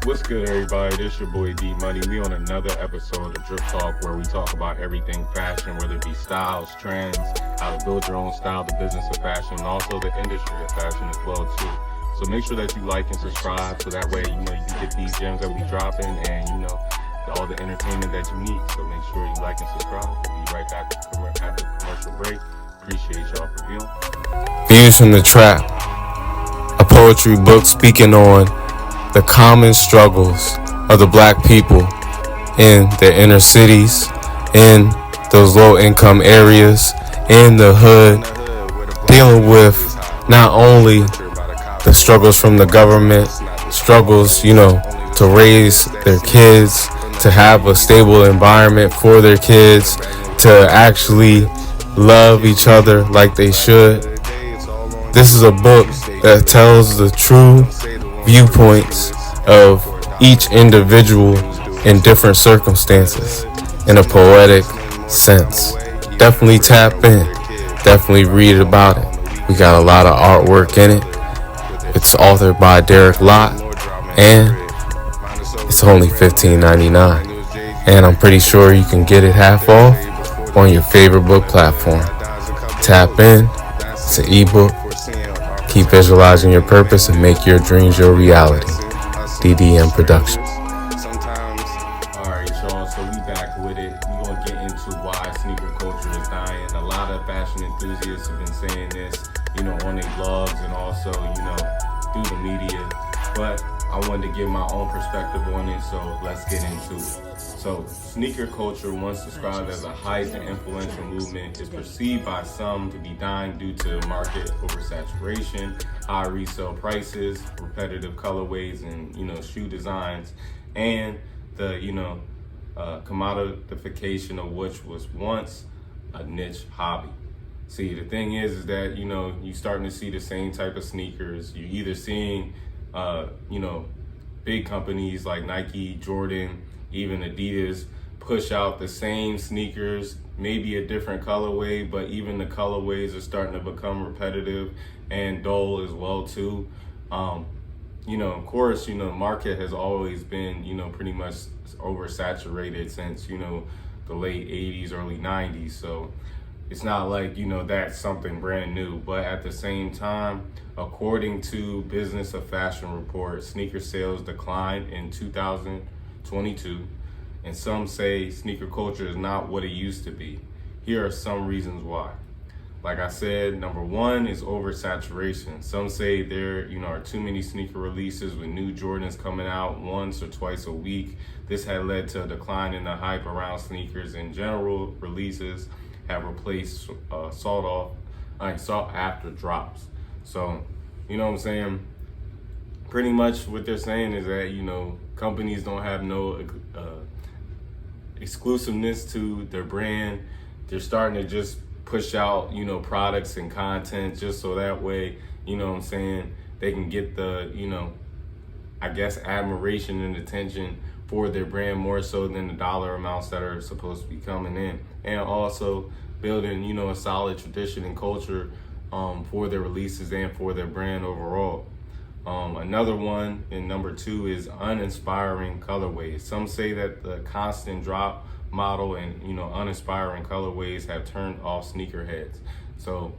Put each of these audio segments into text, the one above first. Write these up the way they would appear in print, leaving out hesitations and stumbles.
What's good, everybody? This your boy D Money. We on another episode of Drip Talk, where we talk about everything fashion, whether it be styles, trends, how to build your own style, the business of fashion, and also the industry of fashion as well too. So make sure that you like and subscribe, so that way you can get these gems that we dropping, and all the entertainment that you need. So make sure you like and subscribe. We'll be right back after the commercial break. Appreciate y'all for viewing. Views from the Trap, a poetry book speaking on the common struggles of the black people in the inner cities, in those low-income areas, in the hood, dealing with not only the struggles from the government, struggles, to raise their kids, to have a stable environment for their kids, to actually love each other like they should. This is a book that tells the true viewpoints of each individual in different circumstances in a poetic sense. Definitely tap in. Definitely read about it. We got a lot of artwork in it. It's authored by Derek Lott, and it's only $15.99. And I'm pretty sure you can get it half off on your favorite book platform. Tap in. It's an ebook. Keep visualizing your purpose and make your dreams your reality. DDM Productions. Alright, y'all, so we back with it. We're going to get into why sneaker culture is dying. A lot of fashion enthusiasts have been saying this, on their blogs and also, through the media. But I wanted to give my own perspective on it, so let's get into it. So, sneaker culture, once described as a hype and influential movement, is perceived by some to be dying due to market oversaturation, high resale prices, repetitive colorways and, shoe designs, and the, commodification of which was once a niche hobby. See, the thing is that, you're starting to see the same type of sneakers. You're either seeing, big companies like Nike, Jordan, even Adidas push out the same sneakers, maybe a different colorway, but even the colorways are starting to become repetitive and dull as well too. Of course, the market has always been, pretty much oversaturated since, the late 80s, early 90s. So it's not like, that's something brand new. But at the same time, according to Business of Fashion report, sneaker sales declined in 2022, and some say sneaker culture is not what it used to be. Here are some reasons why. Like I said, number one is oversaturation. Some say there, are too many sneaker releases with new Jordans coming out once or twice a week. This had led to a decline in the hype around sneakers in general. Releases have replaced sought after drops. So, what I'm saying? Pretty much what they're saying is that, companies don't have no exclusiveness to their brand. They're starting to just push out, products and content just so that way, they can get the, admiration and attention for their brand more so than the dollar amounts that are supposed to be coming in. And also building, a solid tradition and culture for their releases and for their brand overall. Another one, and number two, is uninspiring colorways. Some say that the constant drop model and, uninspiring colorways have turned off sneakerheads. So,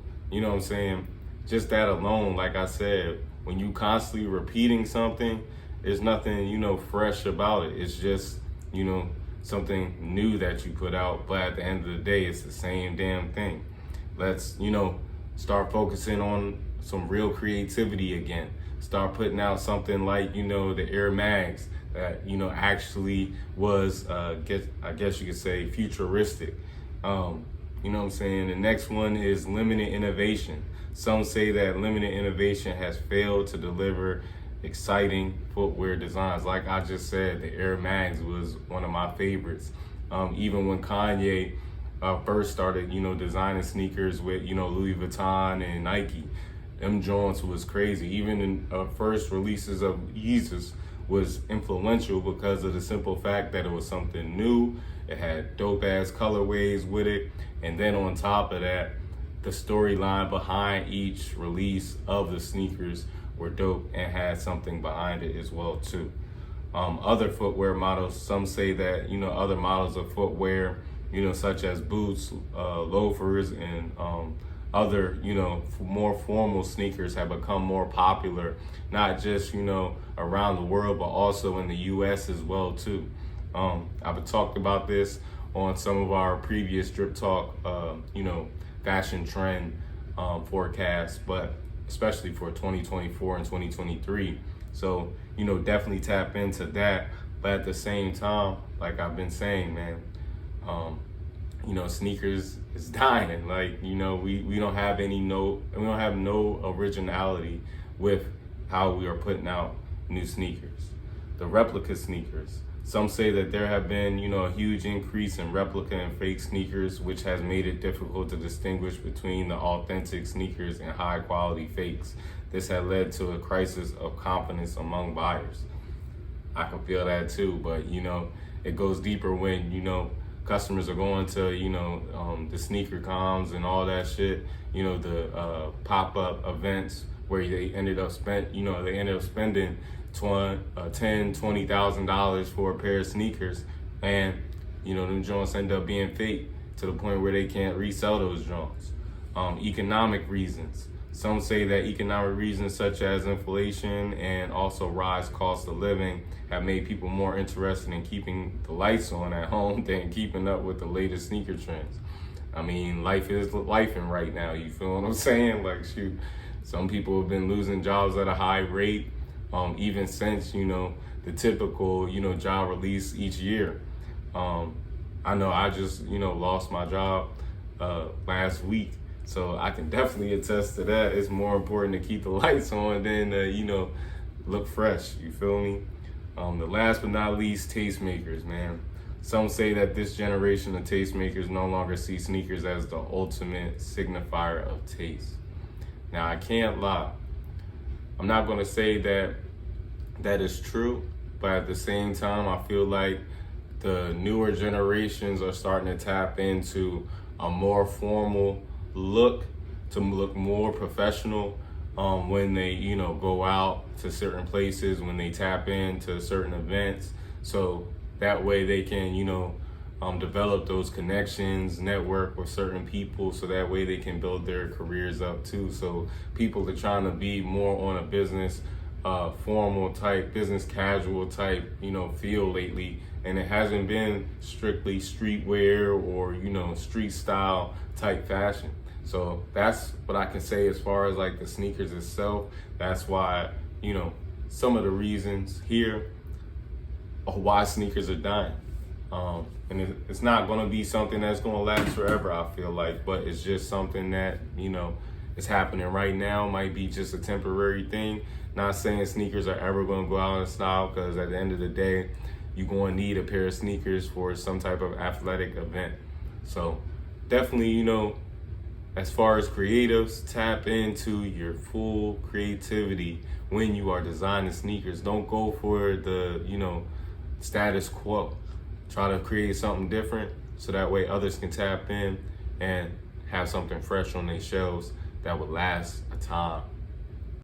just that alone, like I said, when you constantly repeating something, there's nothing, fresh about it. It's just, something new that you put out. But at the end of the day, it's the same damn thing. Let's, start focusing on some real creativity again. Start putting out something like, the Air Mags that, actually was, I guess you could say, futuristic. The next one is limited innovation. Some say that limited innovation has failed to deliver exciting footwear designs. Like I just said, the Air Mags was one of my favorites. Even when Kanye first started, designing sneakers with, Louis Vuitton and Nike, them joints was crazy. Even in first releases of Yeezus was influential because of the simple fact that it was something new. It had dope ass colorways with it. And then on top of that, the storyline behind each release of the sneakers were dope and had something behind it as well too. Other footwear models, some say that, other models of footwear, such as boots, loafers, and other, more formal sneakers have become more popular, not just, around the world, but also in the US as well too. I've talked about this on some of our previous Drip Talk, fashion trend forecasts, but especially for 2024 and 2023. So, definitely tap into that. But at the same time, like I've been saying, man, sneakers is dying. Like, we don't have no originality with how we are putting out new sneakers. The replica sneakers. Some say that there have been, a huge increase in replica and fake sneakers, which has made it difficult to distinguish between the authentic sneakers and high quality fakes. This had led to a crisis of confidence among buyers. I can feel that too, but it goes deeper when, customers are going to, the sneaker comms and all that shit, the pop-up events where they ended up spending $10,000, $20,000 for a pair of sneakers, and them joints end up being fake to the point where they can't resell those joints. Economic reasons. Some say that economic reasons such as inflation and also rise cost of living have made people more interested in keeping the lights on at home than keeping up with the latest sneaker trends. I mean, life is lifing right now, you feel what I'm saying? Like, shoot, some people have been losing jobs at a high rate, even since, the typical, job release each year. I know I just, lost my job last week. So I can definitely attest to that. It's more important to keep the lights on than look fresh. You feel me? The last but not least, tastemakers, man. Some say that this generation of tastemakers no longer see sneakers as the ultimate signifier of taste. Now, I can't lie. I'm not going to say that is true, but at the same time, I feel like the newer generations are starting to tap into a more formal look, to look more professional when they go out to certain places, when they tap into certain events, so that way they can develop those connections, network with certain people, so that way they can build their careers up too. So people are trying to be more on a business formal type, business casual type feel lately, and it hasn't been strictly streetwear or street style type fashion. So that's what I can say as far as like the sneakers itself. That's why, some of the reasons here of why sneakers are dying. And it's not going to be something that's going to last forever, I feel like, but it's just something that, is happening right now. Might be just a temporary thing. Not saying sneakers are ever going to go out of style, because at the end of the day, you're going to need a pair of sneakers for some type of athletic event. So definitely, as far as creatives, tap into your full creativity when you are designing sneakers. Don't go for the, status quo. Try to create something different so that way others can tap in and have something fresh on their shelves that would last a time.